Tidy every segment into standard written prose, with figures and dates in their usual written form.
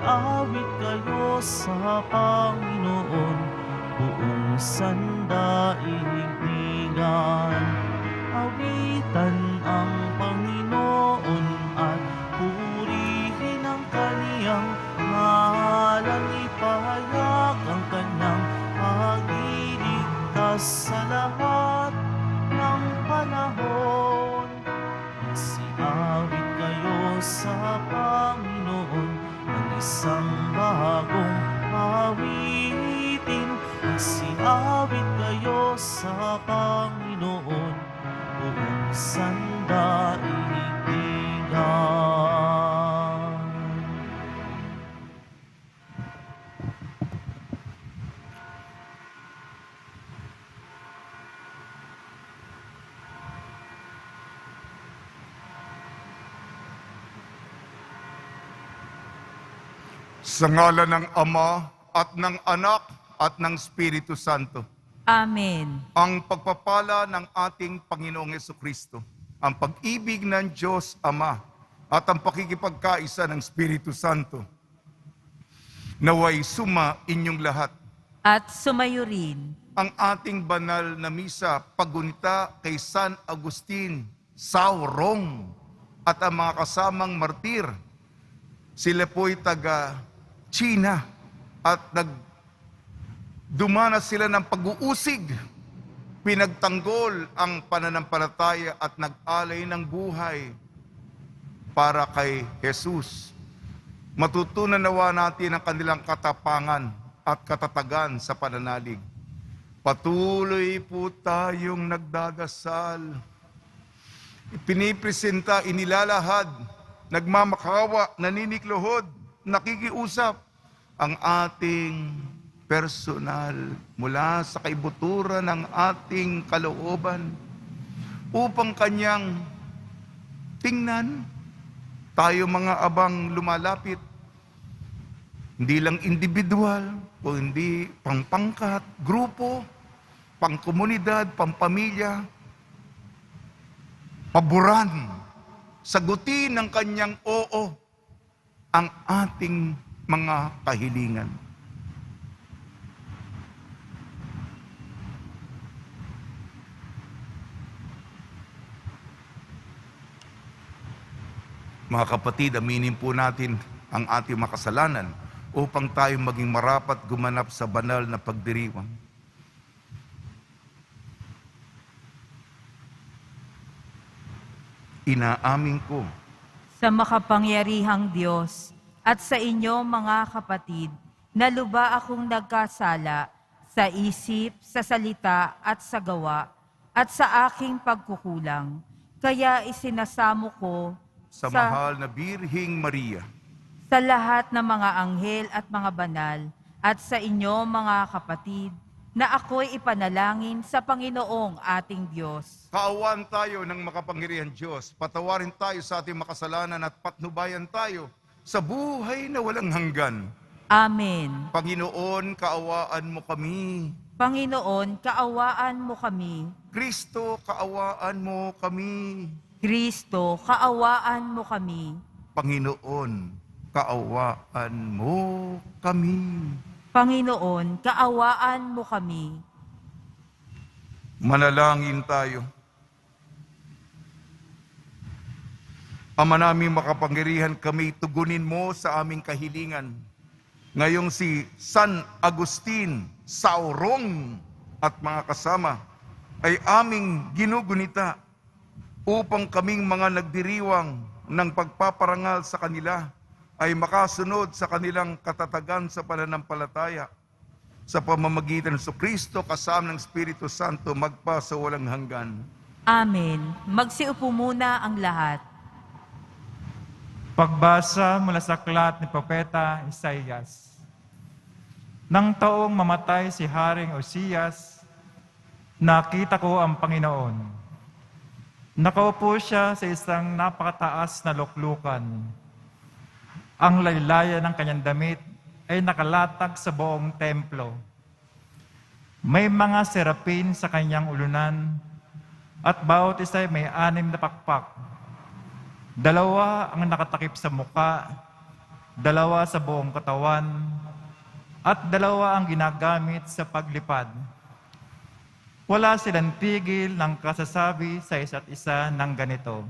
Mag-awit kayo sa Panginoon, buong sandaigdigan. Awitan ang Panginoon at purihin ang kaniyang ngalan. Ipahayag ang kanyang pagliligtas sa lahat ng panahon. Magsiawit kayo sa Panginoon ng isang bagong awitin. Magsiawit kayo sa Panginoon, buong sandaigdigan. Sa ngalan ng Ama at ng Anak at ng Espiritu Santo. Amen. Ang pagpapala ng ating Panginoong Hesukristo, ang pag-ibig ng Diyos Ama at ang pakikipagkaisa ng Espiritu Santo, naway suma inyong lahat. At sumayo rin Ang ating banal na misa paggunita kay San Agustin, Saurong, at ang mga kasamang martir. Sila po'y taga China at dumanas sila ng pag-uusig. Pinagtanggol ang pananampalataya at nag-alay ng buhay para kay Jesus. Matutunan nawa natin ang kanilang katapangan at katatagan sa pananalig. Patuloy po tayong nagdadasal. Pinipresenta, inilalahad, nagmamakawa, naninikluhod, nakikiusap ang ating personal mula sa kaibuturan ng ating kalooban upang kanyang tingnan. Tayo mga abang lumalapit, hindi lang individual, kundi pangpangkat, grupo, pangkomunidad, pampamilya, paboran, sagutin ng kanyang oo ang ating mga kahilingan. Mga kapatid, aminin po natin ang ating makasalanan upang tayo maging marapat gumanap sa banal na pagdiriwang. Inaamin ko sa makapangyarihang Diyos at sa inyo mga kapatid, na luba akong nagkasala sa isip, sa salita at sa gawa at sa aking pagkukulang. Kaya isinasamo ko sa mahal na Birhing Maria, sa lahat ng mga anghel at mga banal, at sa inyo mga kapatid, na ako'y ipanalangin sa Panginoong ating Diyos. kaawaan tayo ng makapangyarihan Diyos, patawarin tayo sa ating makasalanan at patnubayan tayo sa buhay na walang hanggan. Amen. Panginoon, kaawaan mo kami. Panginoon, kaawaan mo kami. Kristo, kaawaan mo kami. Kristo, kaawaan mo kami. Panginoon, kaawaan mo kami. Panginoon, kaawaan mo kami. Manalangin tayo. Ama naming makapangyarihan, kami tugunin mo sa aming kahilingan. Ngayong si San Agustin, Saurong at mga kasama ay aming ginugunita upang kaming mga nagdiriwang ng pagpaparangal sa kanila ay makasunod sa kanilang katatagan sa pananampalataya sa pamamagitan ng Kristo kasama ng Espiritu Santo magpa sa walang hanggan. Amen. Magsiupo muna ang lahat. Pagbasa mula sa aklat ni Propeta Isaías. Nang taong mamatay si Haring Osias, nakita ko ang Panginoon. Nakaupo siya sa isang napakataas na luklukan. Ang laylayan ng kanyang damit ay nakalatag sa buong templo. May mga serapin sa kanyang ulunan at bawat isa ay may 6 na pakpak. 2 ang nakatakip sa muka, dalawa sa buong katawan, at dalawa ang ginagamit sa paglipad. Wala silang tigil ng kasasabi sa isa't isa ng ganito,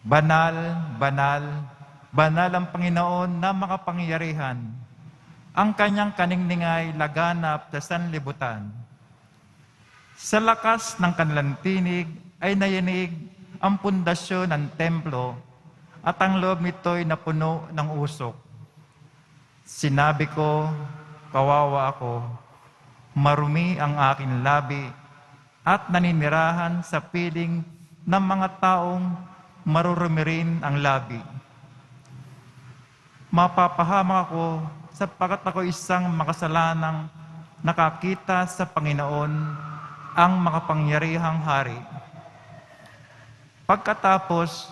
"Banal, banal, banal ang Panginoon na makapangyarihan. Ang kanyang kaningningay laganap sa sanlibutan." Sa lakas ng kanilang tinig ay nayanig ang pundasyon ng templo at ang loob nito'y napuno ng usok. Sinabi ko, kawawa ako, marumi ang aking labi at naninirahan sa piling ng mga taong marurumi rin ang labi. Mapapahamak ako sapagkat ako isang makasalanang nakakita sa Panginoon, ang makapangyarihang hari. Pagkatapos,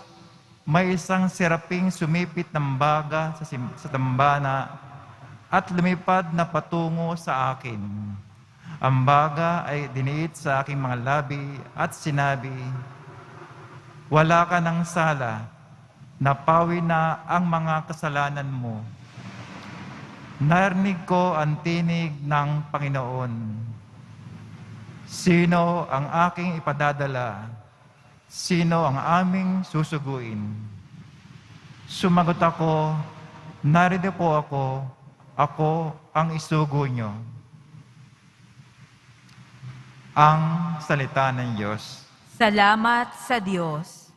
may isang seraping sumipit ng baga sa dambana at lumipad na patungo sa akin. Ang baga ay diniit sa aking mga labi at sinabi, "Wala ka ng sala, napawi na ang mga kasalanan mo." Narinig ko ang tinig ng Panginoon, "Sino ang aking ipadadala? Sino ang aming susuguin?" Sumagot ako, "Narito po ako ang isugo nyo." Ang salita ng Diyos. Salamat sa Diyos.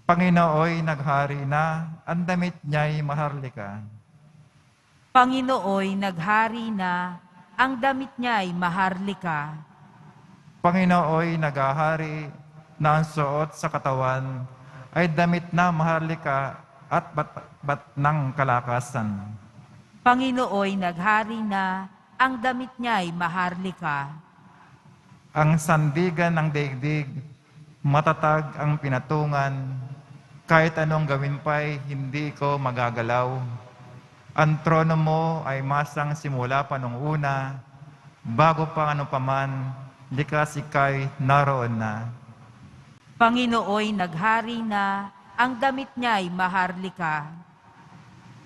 Panginooy naghari na, ang damit niya'y maharlika. Panginooy naghari na, ang damit niya'y maharlika. Panginooy naghahari na ang suot sa katawan ay damit na maharlika at bat ng kalakasan. Panginooy naghari na, ang damit niya'y maharlika. Ang sandigan ng daigdig, matatag ang pinatungan, kahit anong gawin pa'y hindi ko magagalaw. Ang trono mo ay masang simula pa nung una, bago pa ano paman, likas ika'y naroon na. Panginooy naghari na, ang damit niya'y maharlika.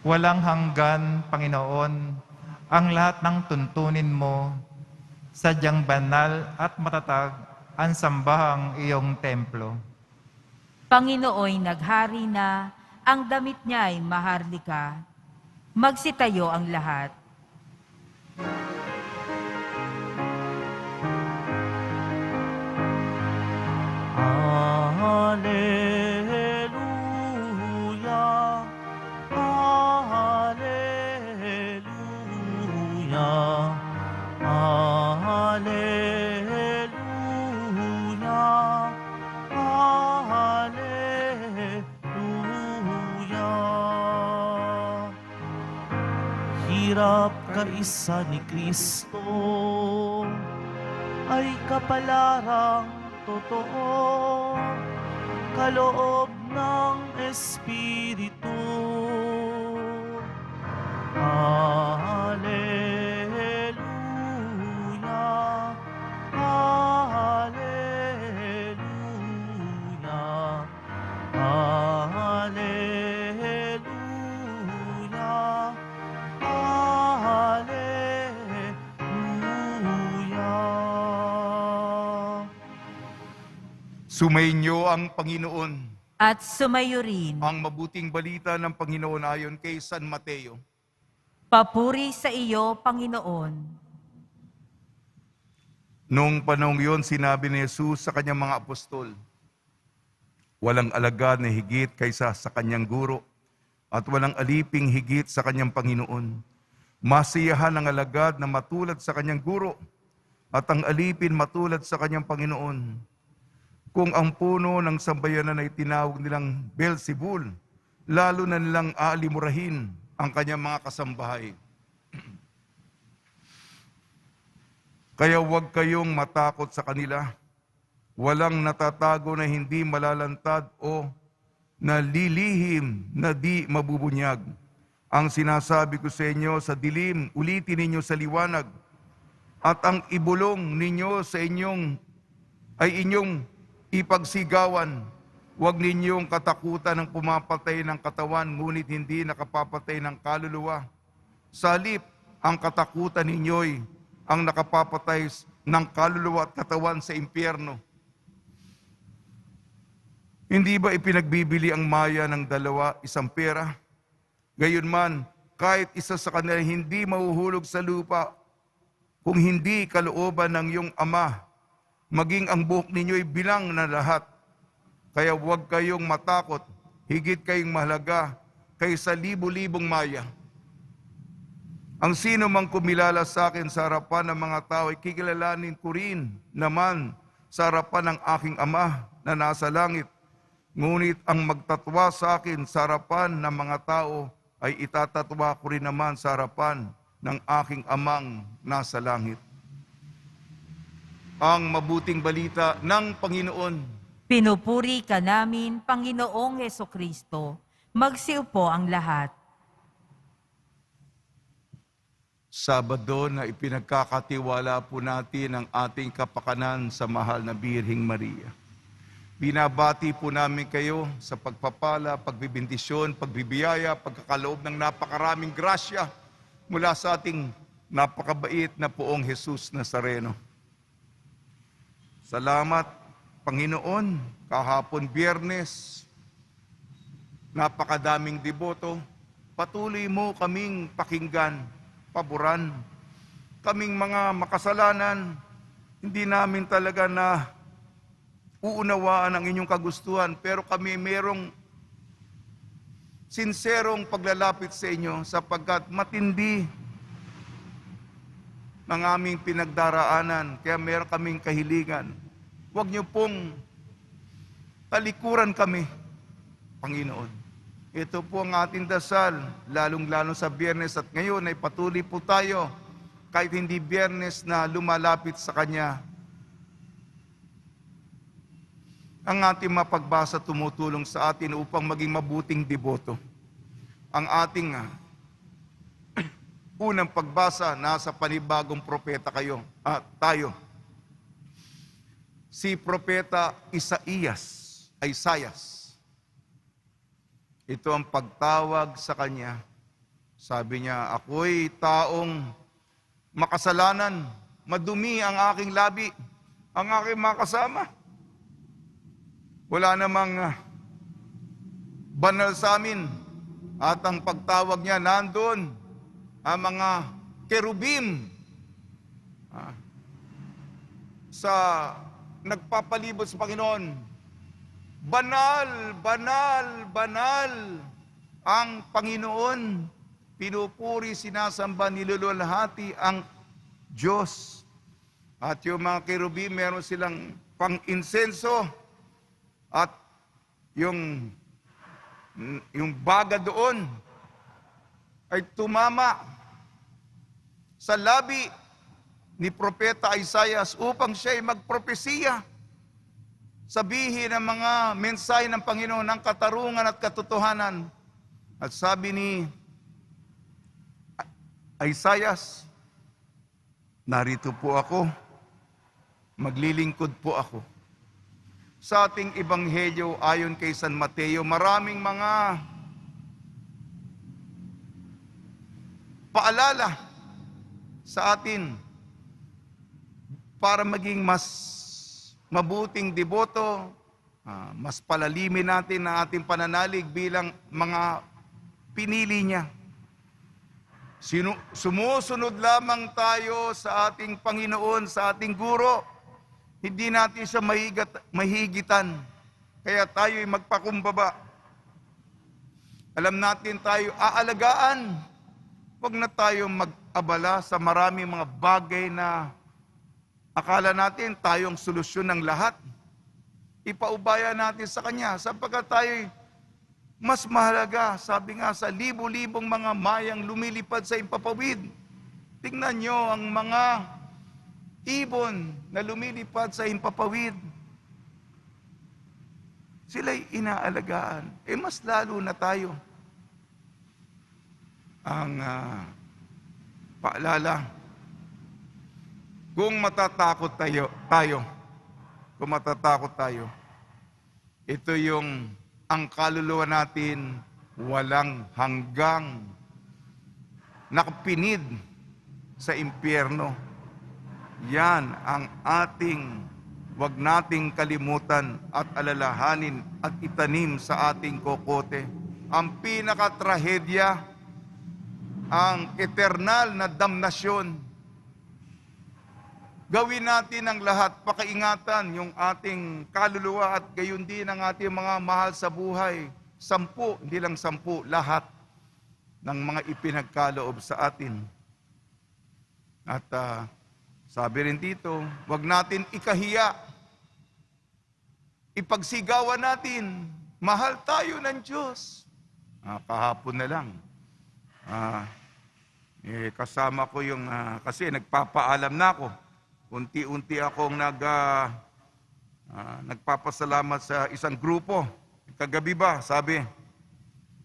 Walang hanggan, Panginoon, ang lahat ng tuntunin mo, sadyang banal at matatag ang sambahang iyong templo. Panginooy naghari na, ang damit niya'y maharlika. Magsitayo ang lahat. Hallelujah, hallelujah, hallelujah, hallelujah. Hirap kaisa ni Kristo ay kapalarang totoo, kaloob ng Espiritu. Hallelujah, hallelujah, hallelujah, hallelujah. Sumainyo ang Panginoon. At sumayo rin. Ang mabuting balita ng Panginoon ayon kay San Mateo. Papuri sa iyo, Panginoon. Noong panahong iyon, sinabi ni Jesus sa kanyang mga apostol, "Walang alagad na higit kaysa sa kanyang guro, at walang aliping higit sa kanyang Panginoon. Masiyahan ang alagad na matulad sa kanyang guro, at ang alipin matulad sa kanyang Panginoon. Kung ang puno ng sambayanan ay tinawag nilang Beelzebul, lalo na nilang aalimurahin ang kanyang mga kasambahay. Kaya huwag kayong matakot sa kanila. Walang natatago na hindi malalantad o nalilihim na di mabubunyag. Ang sinasabi ko sa inyo sa dilim, ulitin ninyo sa liwanag. At ang ibulong ninyo sa inyong ipagsigawan, Huwag ninyong katakutan ng pumapatay ng katawan, ngunit hindi nakapapatay ng kaluluwa. Sa halip, ang katakutan ninyo'y ang nakapapatay ng kaluluwa at katawan sa impyerno. Hindi ba ipinagbibili ang maya ng dalawa, isang pera? Gayunman, kahit isa sa kanila hindi mahuhulog sa lupa, kung hindi kalooban ng iyong Ama, maging ang buhok ninyo'y bilang na lahat. Kaya huwag kayong matakot, higit kayong mahalaga kaysa libu-libong maya. Ang sino mang kumilala sa akin sa harapan ng mga tao, ay kikilalanin ko rin naman sa harapan ng aking Ama na nasa langit. Ngunit ang magtatwa sa akin sa harapan ng mga tao, ay itatatwa ko rin naman sa harapan ng aking Amang nasa langit. Ang mabuting balita ng Panginoon. Pinupuri ka namin, Panginoong Hesukristo. Magsiupo ang lahat. Sabado na ipinagkakatiwala po natin ang ating kapakanan sa mahal na Birheng Maria. Binabati po namin kayo sa pagpapala, pagbibindisyon, pagbibiyaya, pagkakaloob ng napakaraming grasya mula sa ating napakabait na Poong Jesus Nazareno. Salamat, Panginoon, kahapon Biyernes, napakadaming deboto, patuloy mo kaming pakinggan, paboran. Kaming mga makasalanan, hindi namin talaga na uunawaan ang inyong kagustuhan, pero kami merong sinserong paglalapit sa inyo sapagkat matindi ng aming pinagdaraanan, kaya meron kaming kahilingan. Huwag niyo pong talikuran kami, Panginoon. Ito po ang ating dasal, lalong-lalo sa Biyernes at ngayon ay patuloy po tayo kahit hindi Biyernes na lumalapit sa Kanya. Ang ating mapagbasa tumutulong sa atin upang maging mabuting deboto. Ang ating unang pagbasa nasa panibagong propeta tayo. Si Propeta Isaias. Ito ang pagtawag sa kanya. Sabi niya, ako'y taong makasalanan, madumi ang aking labi, ang aking mga kasama. Wala namang banal sa amin. At ang pagtawag niya, nandun ang mga kerubim sa nagpapalibot sa Panginoon. Banal, banal, banal ang Panginoon. Pinupuri, sinasamba, niluluwalhati ang Diyos. At yung mga kerubim, meron silang pang-insenso at yung baga doon ay tumama sa labi ni Propeta Isaias upang siya ay magpropesiya. Sabihin ang mga mensahe ng Panginoon ng katarungan at katotohanan. At sabi ni Isaias, narito po ako, maglilingkod po ako. Sa ating ebanghelyo ayon kay San Mateo, maraming mga paalala sa atin para maging mas mabuting deboto, mas palalimin natin ang ating pananalig bilang mga pinili niya. Sumusunod lamang tayo sa ating Panginoon, sa ating guro. Hindi natin siya mahigitan. Kaya tayo'y magpakumbaba. Alam natin tayo aalagaan. Huwag na tayo mag-abala sa maraming mga bagay na akala natin tayong solusyon ng lahat. Ipaubaya natin sa Kanya sapagkat tayo'y mas mahalaga. Sabi nga sa libo-libong mga mayang lumilipad sa impapawid. Tingnan nyo ang mga ibon na lumilipad sa impapawid. Sila'y inaalagaan. Mas lalo na tayo. Ang paalala, kung matatakot tayo, ito yung ang kaluluwa natin walang hanggang nakapinid sa impyerno. Yan ang ating wag nating kalimutan at alalahanin at itanim sa ating kokote. Ang pinakatrahedya, ang eternal na damnasyon. Gawin natin ang lahat, pakaingatan yung ating kaluluwa at gayon din ang ating mga mahal sa buhay. 10, hindi lang 10, lahat ng mga ipinagkaloob sa atin. At sabi rin dito, wag natin ikahiya. Ipagsigawan natin, mahal tayo ng Diyos. Kahapon na lang, kasama ko yung, kasi nagpapaalam na ako. Unti-unti akong nagpapasalamat sa isang grupo. Kagabi ba, sabi,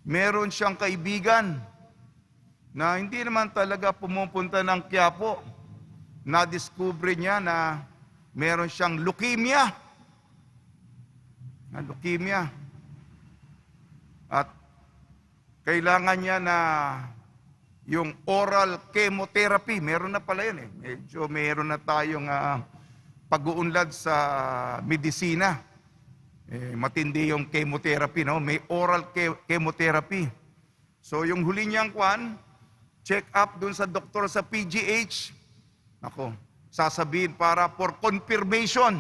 meron siyang kaibigan na hindi naman talaga pumupunta ng Quiapo. Na-discover niya na meron siyang leukemia. Leukemia. At kailangan niya na yung oral chemotherapy, meron na pala yun eh. Medyo meron na tayong pag-uunlad sa medisina. Matindi yung chemotherapy, no? May oral chemotherapy. So yung huli niyang check up dun sa doktor sa PGH. Ako, sasabihin para for confirmation.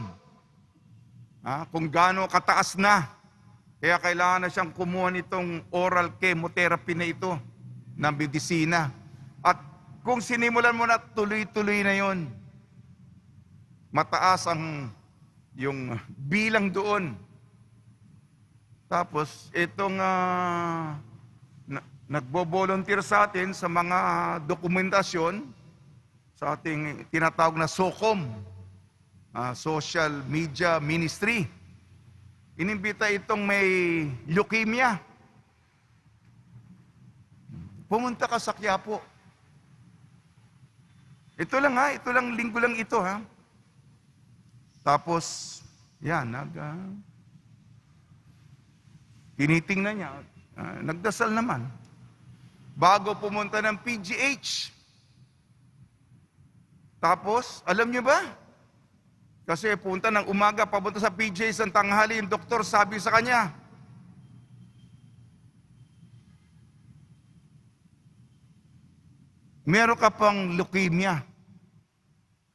Kung gaano kataas na. Kaya kailangan na siyang kumuha nitong oral chemotherapy na ito na medisina. At kung sinimulan mo na, tuloy-tuloy na yon. Mataas ang yung bilang doon. Tapos, itong nagbo-volunteer sa atin sa mga dokumentasyon sa ating tinatawag na SOCOM, Social Media Ministry. Inimbita itong may leukemia. Pumunta ka sa Quiapo. Ito lang linggo lang ito Tapos, yan, tinitingnan niya, nagdasal naman. Bago pumunta ng PGH. Tapos, alam niyo ba? Kasi punta ng umaga, papunta sa PGH ng tanghali, yung doktor sabi sa kanya, meron ka pang leukemia,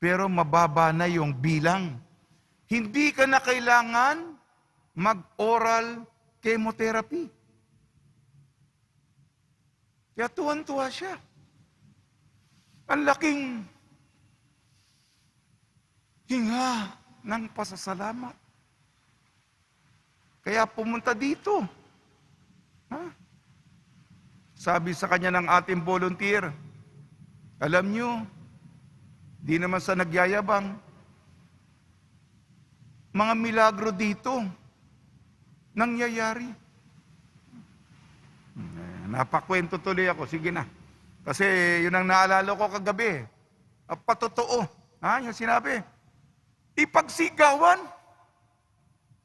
pero mababa na yung bilang. Hindi ka na kailangan mag-oral chemotherapy. Kaya tuwan-tuwa siya. Ang laking hinga ng pasasalamat. Kaya pumunta dito. Sabi sa kanya ng ating volunteer, alam nyo, di naman sa nagyayabang, mga milagro dito, nangyayari. Napakwento tuloy ako, sige na. Kasi yun ang naalala ko kagabi. Patotoo. Yung sinabi, ipagsigawan,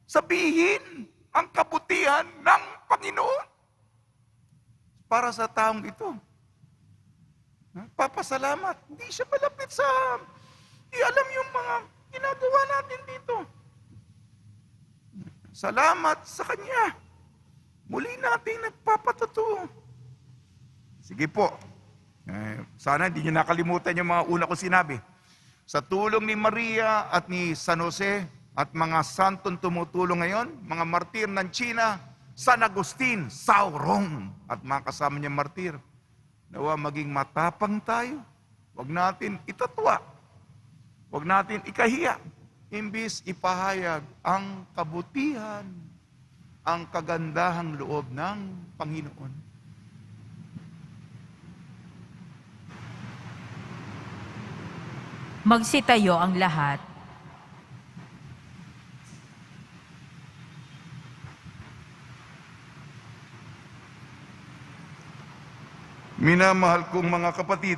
sabihin ang kabutihan ng Panginoon para sa taong ito. Papasalamat. Hindi siya malapit sa alam yung mga ginagawa natin dito. Salamat sa Kanya. Muli natin nagpapatotoo. Sige po. Sana hindi niyo nakalimutan yung mga una ko sinabi. Sa tulong ni Maria at ni San Jose at mga santong tumutulong ngayon, mga martir ng China, San Agustin, Saurong at mga kasama niya martir, nawa maging matapang tayo. Huwag natin itatwa. Huwag natin ikahiya. Imbis ipahayag ang kabutihan, ang kagandahang loob ng Panginoon. Magsitayo ang lahat. Minamahal kong mga kapatid,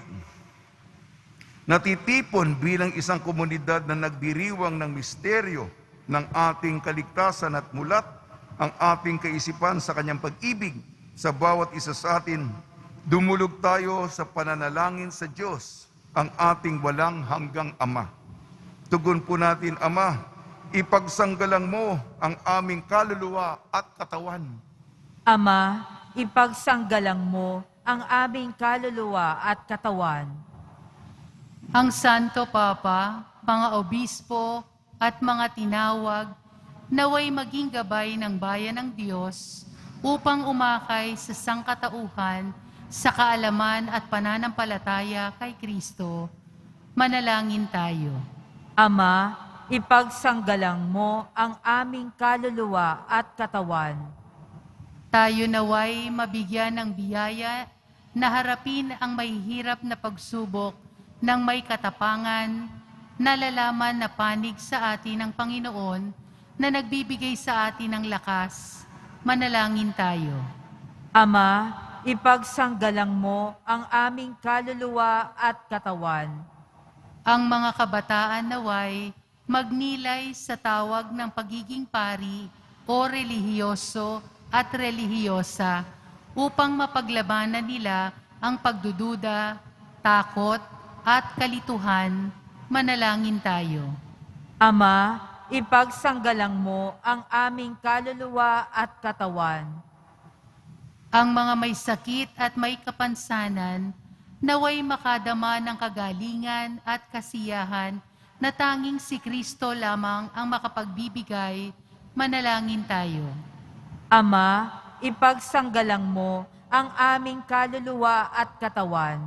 natitipon bilang isang komunidad na nagdiriwang ng misteryo ng ating kaligtasan at mulat ang ating kaisipan sa kanyang pag-ibig sa bawat isa sa atin. Dumulog tayo sa pananalangin sa Diyos, ang ating walang hanggang Ama. Tugon po natin, Ama, ipagsanggalang mo ang aming kaluluwa at katawan. Ama, ipagsanggalang mo ang aming kaluluwa at katawan. Ang Santo Papa, mga obispo at mga tinawag, naway maging gabay ng bayan ng Diyos upang umakay sa sangkatauhan sa kaalaman at pananampalataya kay Kristo. Manalangin tayo. Ama, ipagsanggalang mo ang aming kaluluwa at katawan. Tayo naway mabigyan ng biyaya na harapin ang mahihirap na pagsubok ng may katapangan, nalalaman na panig sa atin ng Panginoon na nagbibigay sa atin ng lakas. Manalangin tayo. Ama, ipagsanggalang mo ang aming kaluluwa at katawan. Ang mga kabataan naway magnilay sa tawag ng pagiging pari o relihiyoso at relihiyosa upang mapaglabanan nila ang pagdududa, takot, at kalituhan. Manalangin tayo. Ama, ipagsanggalang mo ang aming kaluluwa at katawan. Ang mga may sakit at may kapansanan, naway makadama ng kagalingan at kasiyahan na tanging si Kristo lamang ang makapagbibigay. Manalangin tayo. Ama, ipagsanggalang mo ang aming kaluluwa at katawan.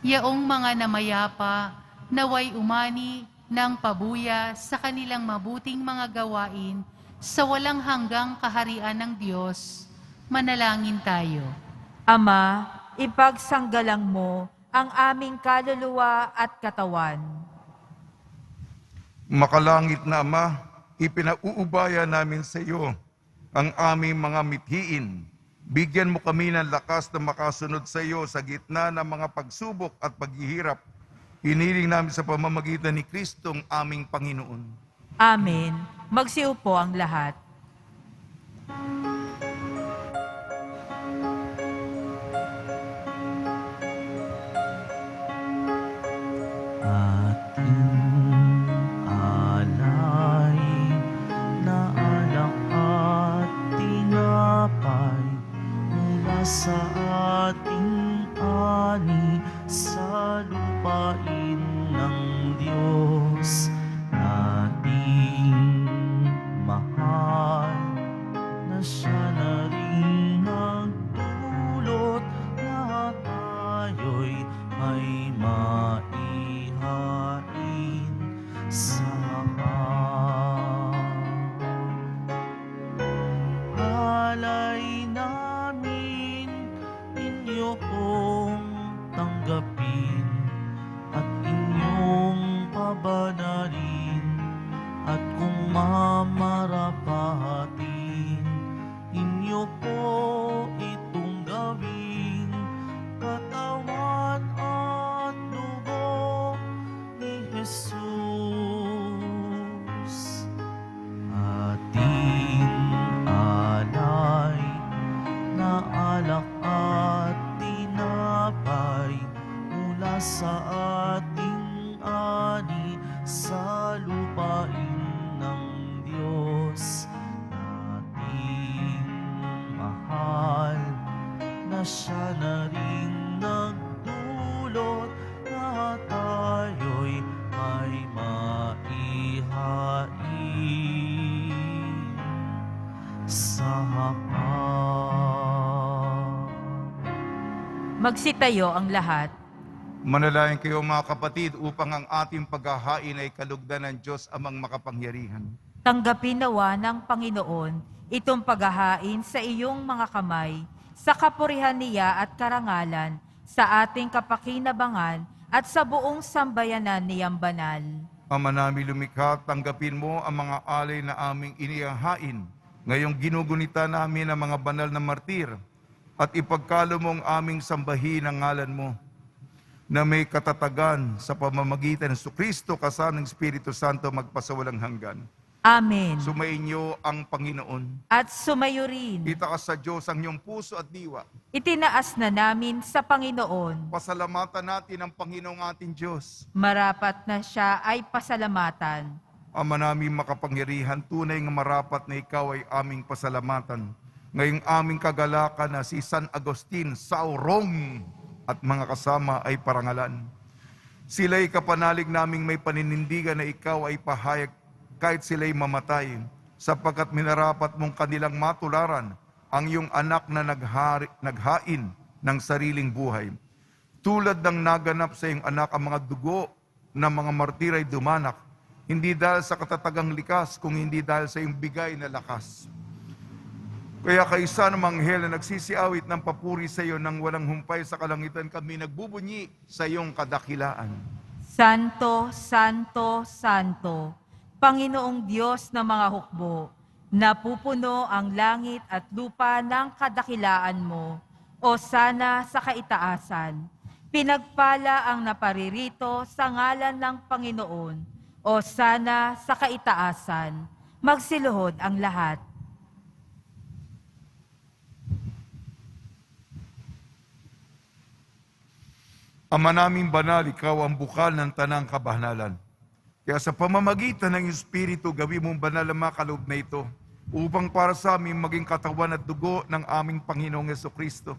Yaong mga namayapa, naway umani ng pabuya sa kanilang mabuting mga gawain sa walang hanggang kaharian ng Diyos. Manalangin tayo. Ama, ipagsanggalang mo ang aming kaluluwa at katawan. Makalangit na Ama, ipinauubaya namin sa iyo ang aming mga mithiin. Bigyan mo kami ng lakas na makasunod sa iyo sa gitna ng mga pagsubok at paghihirap. Hiniling namin sa pamamagitan ni Kristong aming Panginoon. Amen. Magsiupo ang lahat. Ating alay na alak at tinapay mula sa ating ani sa lupain ng Diyos nating mahal, na siya na rin nagdulot na tayo'y may maihain sa alay namin, inyo pong tanggapin at inyong pabanalin, at kung mamarapatin, inyo po itong gawin katawan at dugo ni Jesus. Ating alay na alak at tinapay mula sa ating ani sa lupain ng Diyos nating mahal, na siya na rin nagdulot na tayo'y may maihain sa Magsitayo ang lahat. Manalangin kayo mga kapatid upang ang ating paghahain ay kalugdan ng Diyos amang makapangyarihan. Tanggapin nawa ng Panginoon itong paghahain sa iyong mga kamay, sa kapurihan niya at karangalan, sa ating kapakinabangan at sa buong sambayanan niyang banal. Ama namin lumikha, tanggapin mo ang mga alay na aming inihahain. Ngayong ginugunita namin ang mga banal na martir, at ipagkalo mo ang aming sambahin ang ngalan mo, na may katatagan sa pamamagitan ng Kristo kasama ng Espiritu Santo magpasawalang hanggan. Amen. Sumainyo ang Panginoon. At sumayo rin. Itaas sa Diyos ang iyong puso at diwa. Itinaas na namin sa Panginoon. Pasalamatan natin ang Panginoong ating Diyos. Marapat na siya ay pasalamatan. Ama namin makapangyarihan, tunay nga marapat na ikaw ay aming pasalamatan. Ngayong aming kagalakan na si San Agustin Saurong at mga kasama ay parangalan. Sila'y kapanalig naming may paninindigan na ikaw ay pahayag kahit sila'y mamatay, sapagkat minarapat mong kanilang matularan ang iyong anak na naghain ng sariling buhay. Tulad ng naganap sa iyong anak ang mga dugo ng mga martir ay dumanak, hindi dahil sa katatagang likas, kung hindi dahil sa iyong bigay na lakas. Kaya kaisa ng manghel na nagsisiawit ng papuri sa iyo nang walang humpay sa kalangitan, kami nagbubunyi sa iyong kadakilaan. Santo, Santo, Santo, Panginoong Diyos ng mga hukbo, napupuno ang langit at lupa ng kadakilaan mo, o sana sa kaitaasan. Pinagpala ang naparirito sa ngalan ng Panginoon, o sana sa kaitaasan. Magsiluhod ang lahat. Ama naming banal, ikaw ang bukal ng tanang kabanalan. Kaya sa pamamagitan ng Espiritu, gawin mong banal ang mga kaloob na ito, upang para sa amin maging katawan at dugo ng aming Panginoong Jesucristo.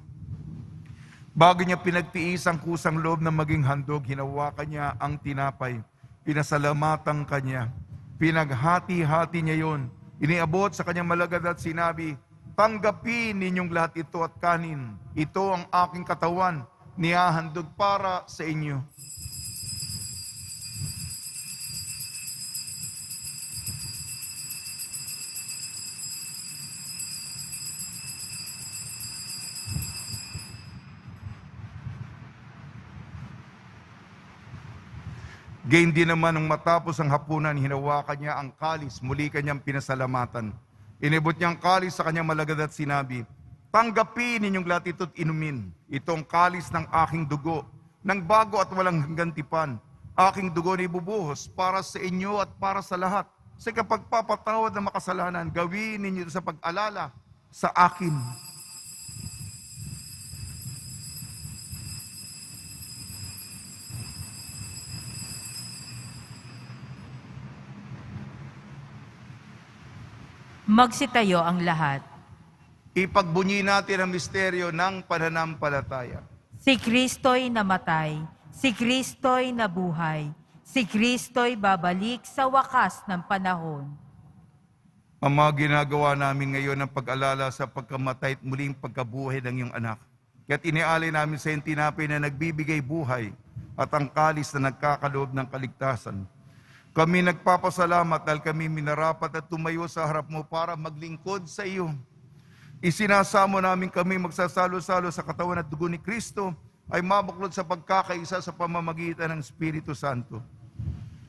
Bago niya pinagtiis ang kusang loob na maging handog, hinawakan niya ang tinapay, pinasalamatan kanya, pinaghati-hati niya yon, iniabot sa kanyang malagad at sinabi, tanggapin ninyong lahat ito at kanin, ito ang aking katawan, nihahandog para sa inyo. Gayon din naman nung matapos ang hapunan, hinawakan niya ang kalis, muli kanyang pinasalamatan. Inibot niya ang kalis sa kanyang malagad at sinabi, tanggapin ninyong lahat ito't inumin. Itong kalis ng aking dugo, ng bago at walang hanggantipan. Aking dugo na ibubuhos para sa inyo at para sa lahat. Sa kapagpapatawad ng makasalanan, gawin ninyo ito sa pag-alala sa akin. Magsitayo ang lahat. Ipagbunyi natin ang misteryo ng pananampalataya. Si Kristo'y namatay, si Kristo'y nabuhay, si Kristo'y babalik sa wakas ng panahon. Ama, ginagawa namin ngayon ang pag-alala sa pagkamatay at muling pagkabuhay ng iyong anak. Kaya't inialay namin sa iyong tinapay na nagbibigay buhay at ang kalis na nagkakaloob ng kaligtasan. Kami nagpapasalamat dahil kami minarapat at tumayo sa harap mo para maglingkod sa iyo. Isinasamo namin kami magsasalo-salo sa katawan at dugo ni Kristo ay mabuklod sa pagkakaisa sa pamamagitan ng Espiritu Santo.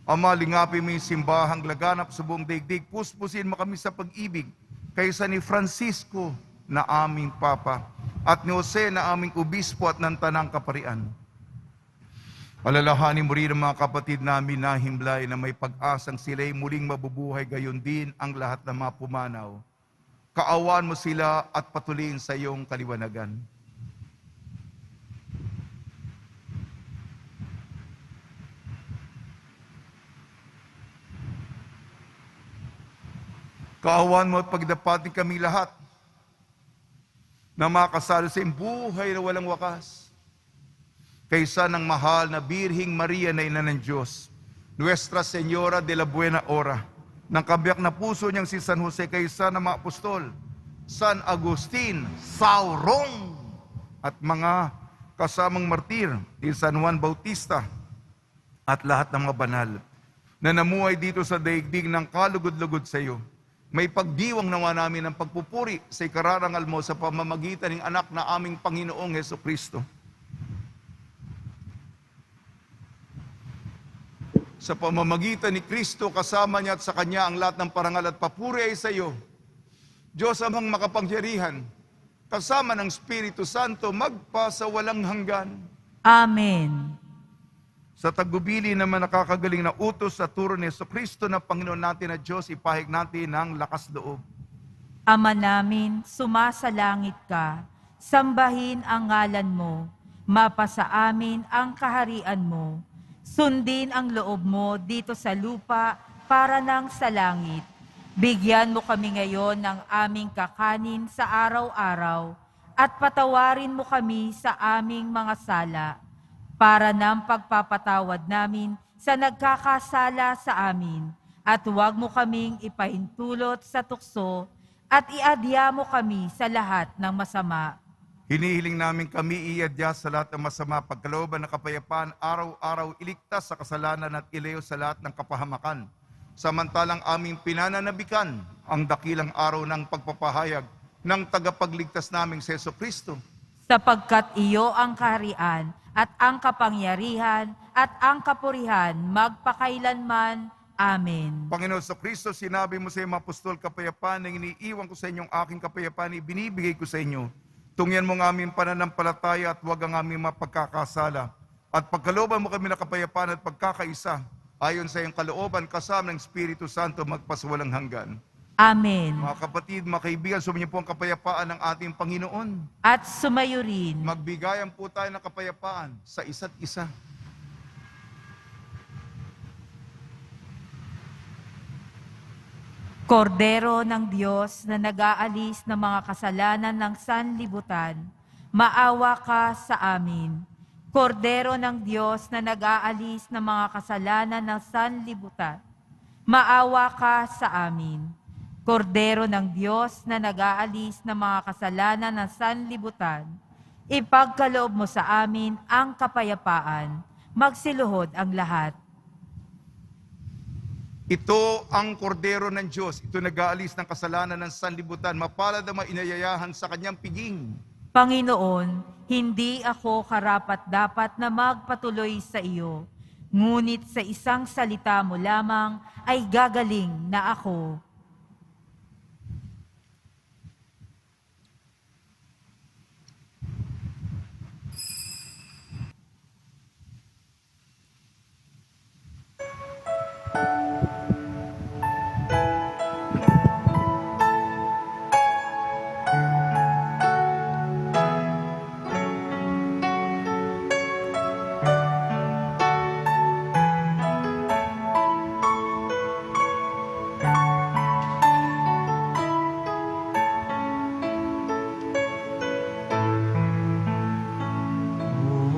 Ama, lingapin mo yung simbahang laganap sa buong daigdig. Puspusin mo kami sa pag-ibig kaysa ni Francisco na aming Papa at ni Jose na aming Obispo at ng Tanang Kaparian. Alalahanin mo rin ang mga kapatid namin na himlay na may pag-asang sila'y muling mabubuhay, gayon din ang lahat ng mga pumanaw. Kaawan mo sila at patuloyin sa iyong kaliwanagan. Kaawan mo at pagdapatin kami lahat na makasalo sa iyong buhay na walang wakas. Kaysa ng mahal na Birhing Maria na Ina ng Diyos, Nuestra Señora de la Buena Hora, ng kabiyak na puso niyang si San Jose, kaysa ng mga apostol, San Agustin Saurong, at mga kasamang martir, ni San Juan Bautista, at lahat ng mga banal, na namuhay dito sa daigdig ng kalugod-lugod sa iyo. May pagdiwang nawa namin ng pagpupuri sa ikararangal mo sa pamamagitan ng anak na aming Panginoong Jesucristo. Sa pamamagitan ni Kristo, kasama niya at sa Kanya ang lahat ng parangal at papuri ay sa iyo. Diyos amang makapangyarihan, kasama ng Espiritu Santo, magpa sa walang hanggan. Amen. Sa tagubili naman nakakagaling na utos sa turo ni Jesucristo na Panginoon natin na Diyos, ipahig natin ng lakas loob. Ama namin, sumasalangit ka, sambahin ang ngalan mo, mapasa amin ang kaharian mo, sundin ang loob mo dito sa lupa para nang sa langit. Bigyan mo kami ngayon ng aming kakanin sa araw-araw at patawarin mo kami sa aming mga sala para ng pagpapatawad namin sa nagkakasala sa amin. At huwag mo kaming ipahintulot sa tukso at iadya mo kami sa lahat ng masama. Hinihiling namin kami iadya sa lahat ng masama, pagkalooban ng kapayapaan, araw-araw iligtas sa kasalanan at ilayo sa lahat ng kapahamakan. Samantalang aming pinananabikan ang dakilang araw ng pagpapahayag ng tagapagligtas naming si Jesucristo. Sapagkat iyo ang kaharian at ang kapangyarihan at ang kapurihan magpakailanman. Amen. Panginoon Jesucristo, sinabi mo sa iyong apostol, kapayapaan na iniiwan ko sa inyong aking kapayapaan, ibinibigay ko sa inyo. Tungyan mo ng aming pananampalataya at huwag ang aming mapagkakasala. At pagkalooban mo kami ng kapayapaan at pagkakaisa, ayon sa iyong kalooban, kasama ng Espiritu Santo, magpasawalang hanggan. Amen. Mga kapatid, mga kaibigan, sumainyo po ang kapayapaan ng ating Panginoon. At sumayo rin. Magbigayan po tayo ng kapayapaan sa isa't isa. Kordero ng Diyos na nag-aalis ng mga kasalanan ng sanlibutan, maawa ka sa amin. Kordero ng Diyos na nag-aalis ng mga kasalanan ng sanlibutan, maawa ka sa amin. Kordero ng Diyos na nag-aalis ng mga kasalanan ng sanlibutan, ipagkaloob mo sa amin ang kapayapaan, magsiluhod ang lahat. Ito ang kordero ng Diyos, ito nag-aalis ng kasalanan ng sanlibutan, mapalad ang inayayahan sa kanyang piging. Panginoon, hindi ako karapat-dapat na magpatuloy sa iyo, ngunit sa isang salita mo lamang ay gagaling na ako.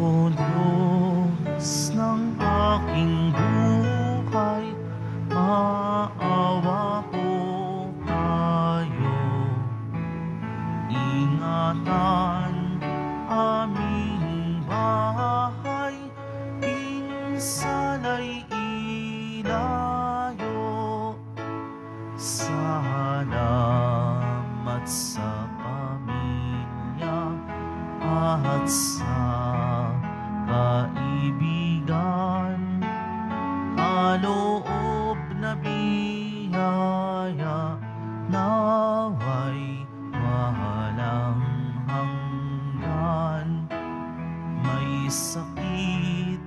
O Diyos ng aking buhay, maawa po kayo. Ingatan aming bahay, pinsana'y ilayo. Salamat sa pamilya at sa kaibigan, kaloob na biyaya, naway walang hanggan. May sakit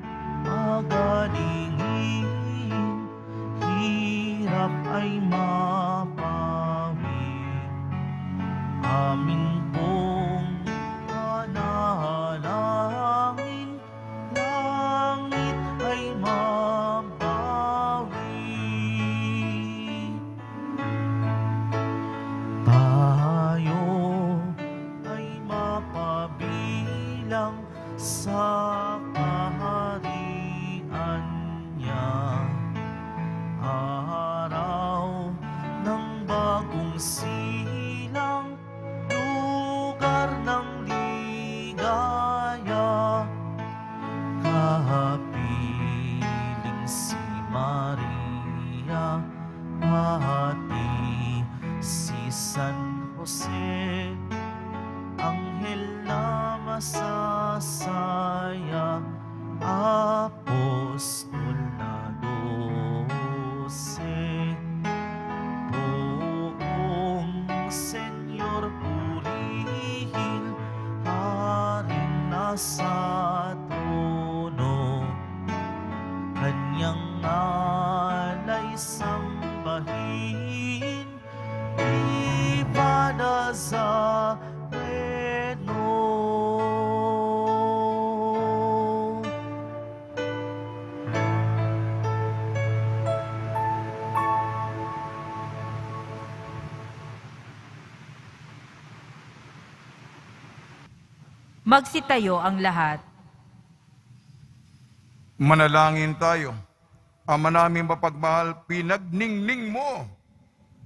pagalingin, hirap ay mapawi. Amin pong panalangin, langit ay mabawi. Tayo ay mapabilang sa kaharian niya. Araw ng bagong silang, lugar ng ligaya, kapiling si Maria, pati si San Jose, anghel na masasaya, apostol na 12, buong Senyor purihin, haring nasa trono, Magsitayo ang lahat. Manalangin tayo. Ama naming mapagmahal, pinagningning mo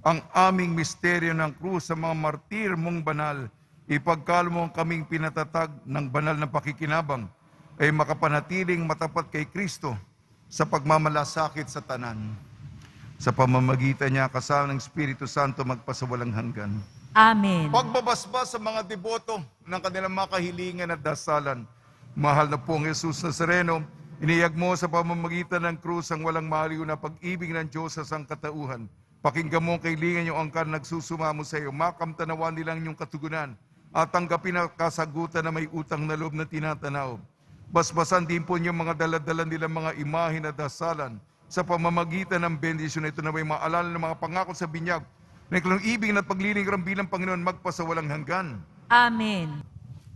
ang aming misteryo ng krus sa mga martir mong banal. Ipagkalo mo ang kaming pinatatag ng banal na pakikinabang ay makapanatiling matapat kay Kristo sa pagmamalasakit sa tanan. Sa pamamagitan niya kasama ng Espiritu Santo magpasawalang hanggan. Amen. Pagbabasbas sa mga deboto ng kanilang mga kahilingan at dasalan. Mahal na pong Jesus Nazareno, iniyag mo sa pamamagitan ng krus ang walang maliw na pag-ibig ng Diyos sa sangkatauhan. Pakinggan mo ang kahilingan yung angkan nagsusumamo sa iyo. Makamtanawan nilang yung katugunan at tanggapin ang kasagutan na may utang na loob na tinatanaw. Basbasan din po niyo mga daladalan nilang mga imahe na dasalan sa pamamagitan ng bendisyon na ito na may maalala ng mga pangako sa binyag na ikalong ibig at paglilingkuran bilang Panginoon magpasawalang hanggan. Amen.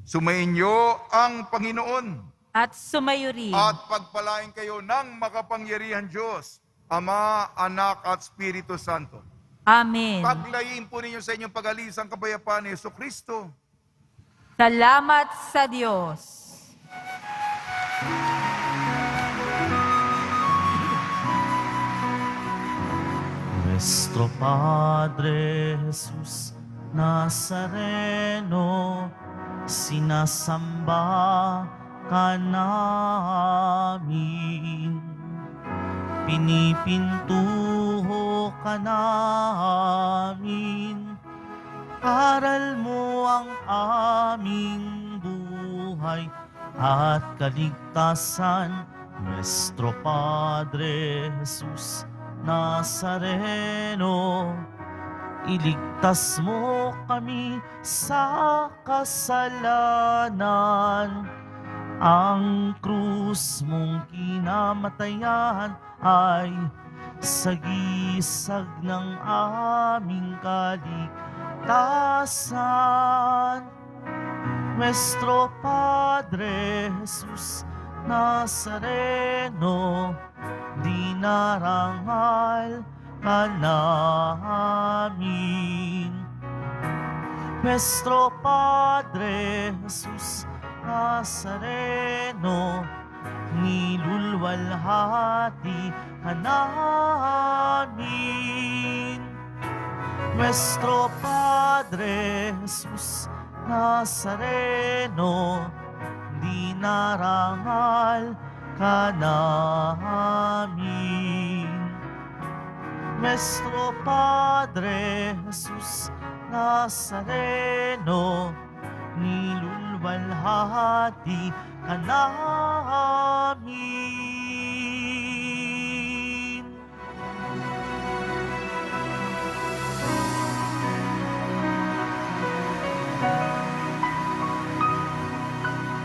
Sumayin niyo ang Panginoon At sumayo rin. at pagpalain kayo ng makapangyarihan Diyos, Ama, Anak at Espiritu Santo. Amen. Paglayin po ninyo sa inyong pag-alis ang kapayapaan ni Jesucristo. Salamat sa Diyos. Nuestro Padre Jesus Nazareno, sinasamba ka namin. Pinipintuho ka namin. Aral mo ang aming buhay at kaligtasan. Nuestro Padre Jesus Nazareno, iligtas mo kami sa kasalanan. Ang krus mong kinamatayan ay sagisag ng aming kaligtasan. Nuestro Padre Jesus Nazareno, dinarangal ka namin. Nuestro Padre Jesus Nazareno, nilulwalhati ka namin. Nuestro Padre Jesus Nazareno, dinarangal ka namin. Nuestro Padre Jesus Nazareno, nilulwalhati ka namin.